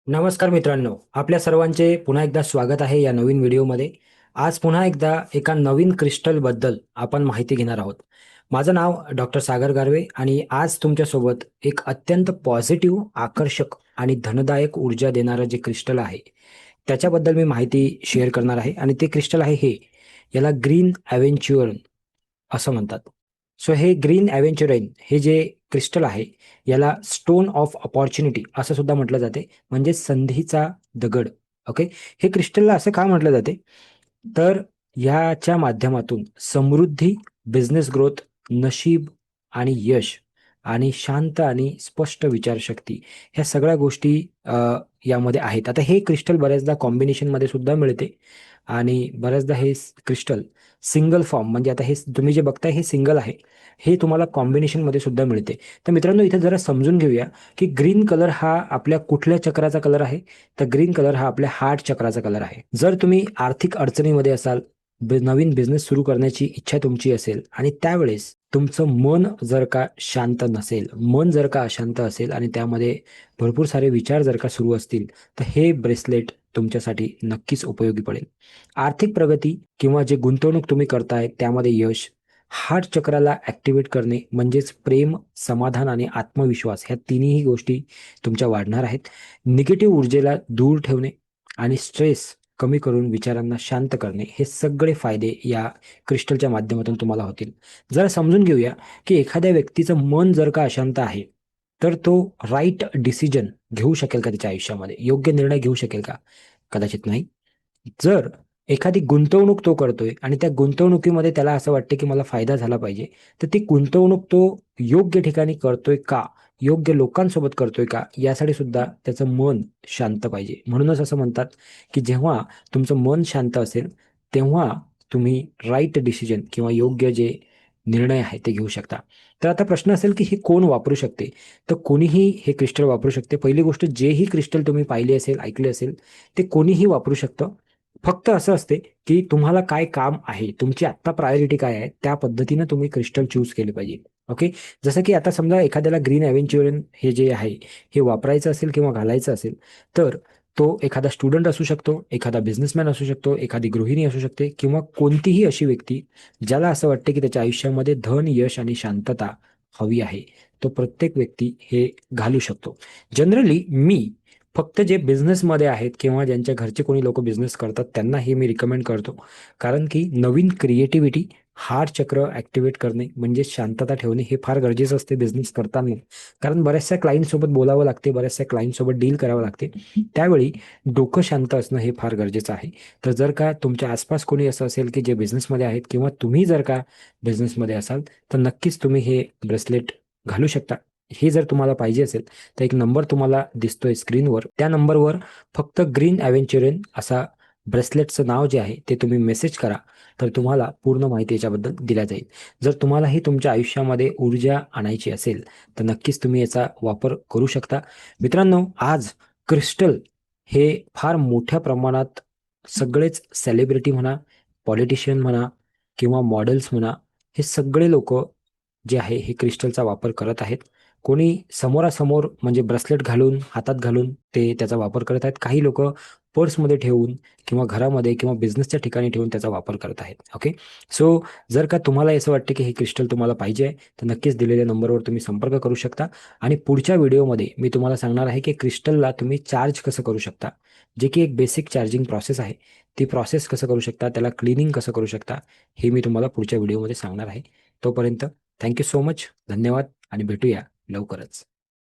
नमस्कार मित्रांनो, आपल्या सर्वांचे पुन्हा एकदा स्वागत आहे या नवीन व्हिडिओमध्ये. आज पुन्हा एकदा एका नवीन क्रिस्टलबद्दल आपण माहिती घेणार आहोत. माझं नाव डॉक्टर सागर गारवे आणि आज तुमच्यासोबत एक अत्यंत पॉझिटिव्ह, आकर्षक आणि धनदायक ऊर्जा देणारं जे क्रिस्टल आहे त्याच्याबद्दल मी माहिती शेअर करणार आहे आणि ते क्रिस्टल आहे हे, याला ग्रीन ॲव्हेंच्युअर असं म्हणतात. सो हे ग्रीन ॲव्हेंच्युराइन हे जे क्रिस्टल आहे याला स्टोन ऑफ अपॉर्च्युनिटी असं सुद्धा म्हटलं जाते, म्हणजे संधीचा दगड. ओके. हे क्रिस्टलला असं का म्हटलं जाते, तर ह्याच्या माध्यमातून समृद्धी, बिझनेस ग्रोथ, नशीब आणि यश आणि शांत आणि स्पष्ट विचारशक्ती ह्या सगळ्या गोष्टी यामध्ये आहेत. आता हे क्रिस्टल बऱ्याचदा कॉम्बिनेशनमध्ये सुद्धा मिळते आणि बऱ्याचदा हे क्रिस्टल सिंगल फॉर्म, म्हणजे आता हे तुम्ही जे बघताय हे सिंगल आहे, हे तुम्हाला कॉम्बिनेशनमध्ये सुद्धा मिळते. तर मित्रांनो, इथे जरा समजून घेऊया की ग्रीन कलर हा आपल्या कुठल्या चक्राचा कलर आहे. तर ग्रीन कलर हा आपल्या हार्ट चक्राचा कलर आहे. जर तुम्ही आर्थिक अडचणीमध्ये असाल, नवीन बिझनेस सुरू करण्याची इच्छा तुमची असेल आणि त्यावेळेस तुमचं मन जर का शांत नसेल, मन जर का अशांत असेल आणि त्यामध्ये भरपूर सारे विचार जर का सुरू असतील, तर हे ब्रेसलेट तुमच्यासाठी नक्कीच उपयोगी पडेल. आर्थिक प्रगती किंवा जे गुंतवणूक तुम्ही करताय त्यामध्ये यश, हार्ट चक्राला ऍक्टिव्हेट करणे म्हणजेच प्रेम, समाधान आणि आत्मविश्वास ह्या तिन्ही गोष्टी तुमच्या वाढणार आहेत. निगेटिव्ह ऊर्जेला दूर ठेवणे आणि स्ट्रेस कमी करून विचारांना शांत करणे, हे सगळे फायदे या क्रिस्टलच्या माध्यमातून तुम्हाला होतील. जरा समजून घेऊया की एखाद्या व्यक्तीचं मन जर का अशांत आहे, तर तो राईट डिसिजन घेऊ शकेल का त्याच्या आयुष्यामध्ये, योग्य निर्णय घेऊ शकेल का? कदाचित नाही. जर एखादी गुंतवणूक तो करतोय आणि त्या गुंतवणुकीमध्ये त्याला असं वाटतं की मला फायदा झाला पाहिजे, तर ती गुंतवणूक तो योग्य ठिकाणी करतोय का, योग्य लोकांसोबत करतोय का, यासाठी सुद्धा त्याचं मन शांत पाहिजे. म्हणूनच असं म्हणतात की जेव्हा तुमचं मन शांत असेल तेव्हा तुम्ही राईट डिसिजन किंवा योग्य जे निर्णय आहे ते घेऊ शकता. तर आता प्रश्न असेल की हे कोण वापरू शकते? तर कोणीही हे क्रिस्टल वापरू शकते. पहिली गोष्ट, जेही क्रिस्टल तुम्ही पाहिले असेल, ऐकले असेल, ते कोणीही वापरू शकतं. फक्त असं असते की तुम्हाला काय काम आहे, तुमची आत्ता प्रायोरिटी काय आहे, त्या पद्धतीनं तुम्ही क्रिस्टल चूज केले पाहिजे. ओके. जसं की आता समजा एखाद्याला ग्रीन ॲव्हेंच्युरियन हे जे आहे हे वापरायचं असेल किंवा घालायचं असेल, तर तो एखादा स्टुडंट असू शकतो, एखादा बिझनेसमॅन असू शकतो, एखादी गृहिणी असू शकते किंवा कोणतीही अशी व्यक्ती ज्याला असं वाटते की त्याच्या आयुष्यामध्ये धन, यश आणि शांतता हवी आहे. तो प्रत्येक व्यक्ती हे घालू शकतो. जनरली मी फक्त जे बिझनेसमध्ये आहेत किंवा ज्यांच्या घरचे कोणी लोक बिझनेस करतात त्यांना हे मी रिकमेंड करतो. कारण की नवीन क्रिएटिव्हिटी, हार्ट चक्र ॲक्टिव्हेट करणे म्हणजे शांतता ठेवणे हे फार गरजेचं असते बिझनेस करताना. कारण बऱ्याचशा क्लायंटसोबत बोलावं लागते, बऱ्याचशा क्लायंटसोबत डील करावं लागते. त्यावेळी डोकं शांत असणं हे फार गरजेचं आहे. तर जर का तुमच्या आसपास कोणी असं असेल की जे बिझनेसमध्ये आहेत किंवा तुम्ही जर का बिझनेसमध्ये असाल, तर नक्कीच तुम्ही हे ब्रेसलेट घालू शकता. हे जर तुम्हाला पाहिजे असेल तर एक नंबर तुम्हाला दिसतोय स्क्रीनवर, त्या नंबरवर फक्त ग्रीन ॲव्हेंच्युरियन असा ब्रेसलेटचं नाव जे आहे ते तुम्ही मेसेज करा, तर तुम्हाला पूर्ण माहिती याच्याबद्दल दिल्या जाईल. जर तुम्हालाही तुमच्या आयुष्यामध्ये ऊर्जा आणायची असेल तर नक्कीच तुम्ही याचा वापर करू शकता. मित्रांनो, आज क्रिस्टल हे फार मोठ्या प्रमाणात सगळेच सेलिब्रिटी म्हणा, पॉलिटिशियन म्हणा किंवा मॉडेल्स म्हणा, हे सगळे लोक जे आहे हे क्रिस्टलचा वापर करत आहेत. कोणी समोरासमोर म्हणजे ब्रेसलेट घालून, हातात घालून ते त्याचा वापर करत आहेत. काही लोक पर्समध्ये ठेवून किंवा घरामध्ये किंवा बिझनेसच्या ठिकाणी ठेवून त्याचा वापर करत आहेत. ओके. सो जर का तुम्हाला असं वाटतं की हे क्रिस्टल तुम्हाला पाहिजे आहे, तर नक्कीच दिलेल्या नंबरवर तुम्ही संपर्क करू शकता. आणि पुढच्या व्हिडिओमध्ये मी तुम्हाला सांगणार आहे की क्रिस्टलला तुम्ही चार्ज कसं करू शकता, जे की एक बेसिक चार्जिंग प्रोसेस आहे. ती प्रोसेस कसं करू शकता, त्याला क्लिनिंग कसं करू शकता, हे मी तुम्हाला पुढच्या व्हिडिओमध्ये सांगणार आहे. तोपर्यंत थँक्यू सो मच. धन्यवाद आणि भेटूया लवकरच.